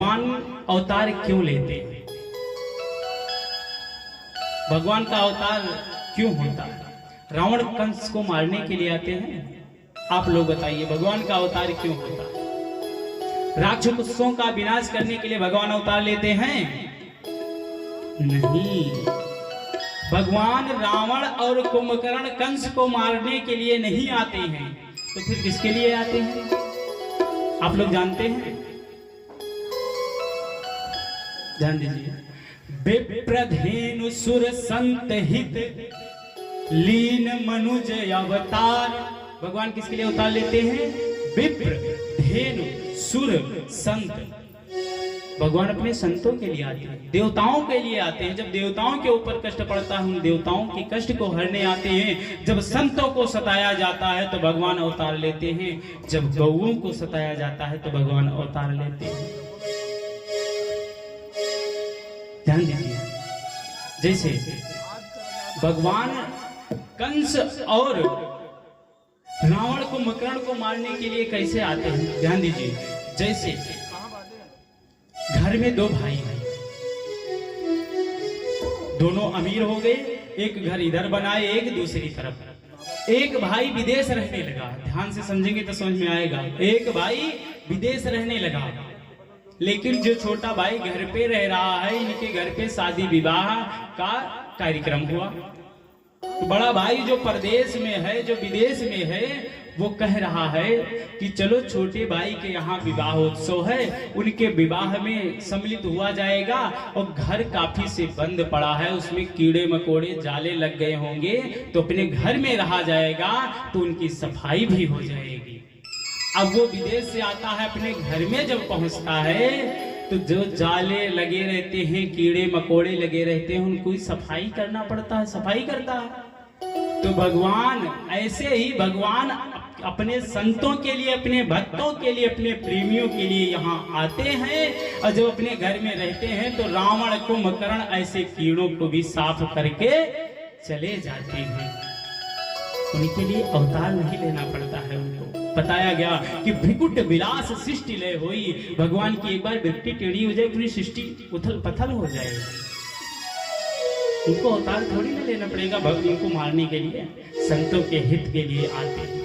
भगवान अवतार क्यों लेते हैं? भगवान का अवतार क्यों होता है? रावण कंस को मारने के लिए आते हैं? आप लोग बताइए, भगवान का अवतार क्यों होता है? राक्षसों का विनाश करने के लिए भगवान अवतार लेते हैं? नहीं, भगवान रावण और कुंभकर्ण कंस को मारने के लिए नहीं आते हैं, तो फिर किसके लिए आते हैं? आप लोग जानते हैं? ध्यान दीजिए। विप्रधेनु सुर संत हित लीन मनुज अवतार। भगवान किसके लिए अवतार लेते हैं? विप्र, धेनु, सुर, संत। भगवान अपने संतों के लिए आते हैं, देवताओं के लिए आते हैं। जब देवताओं के ऊपर कष्ट पड़ता है, उन देवताओं के कष्ट को हरने आते हैं। जब संतों को सताया जाता है तो भगवान अवतार लेते हैं। जब गौओं को सताया जाता है तो भगवान अवतार लेते हैं। ध्यान दीजिए, जैसे भगवान कंस और रावण को कुंभकर्ण को मारने के लिए कैसे आते हैं? ध्यान दीजिए। जैसे घर में दो भाई हैं, दोनों अमीर हो गए, एक घर इधर बनाए, एक दूसरी तरफ। एक भाई विदेश रहने लगा, ध्यान से समझेंगे तो समझ में आएगा। एक भाई विदेश रहने लगा, लेकिन जो छोटा भाई घर पे रह रहा है, इनके घर पे शादी विवाह का कार्यक्रम हुआ। तो बड़ा भाई जो परदेश में है, जो विदेश में है, वो कह रहा है कि चलो छोटे भाई के यहाँ विवाह उत्सव है, उनके विवाह में सम्मिलित हुआ जाएगा। और घर काफी से बंद पड़ा है, उसमें कीड़े मकोड़े जाले लग गए होंगे, तो अपने घर में रहा जाएगा, तो उनकी सफाई भी हो जाएगी। अब वो विदेश से आता है, अपने घर में जब पहुंचता है तो जो जाले लगे रहते हैं, कीड़े मकोड़े लगे रहते हैं, उनको सफाई करना पड़ता है, सफाई करता है। तो भगवान ऐसे ही भगवान अपने संतों के लिए, अपने भक्तों के लिए, अपने प्रेमियों के लिए यहाँ आते हैं। और जब अपने घर में रहते हैं तो रावण कुंभकर्ण ऐसे कीड़ों को भी साफ करके चले जाते हैं। उनके लिए अवतार नहीं लेना पड़ता है। उनको बताया गया कि भ्रिकुट विलास सृष्टि लय होई। भगवान की एक बार वृत्ति टेढ़ी हो जाए, पूरी सृष्टि उथल पथल हो जाएगी। उनको अवतार थोड़ी ना लेना पड़ेगा, भगवान को मारने के लिए, संतों के हित के लिए आते हैं।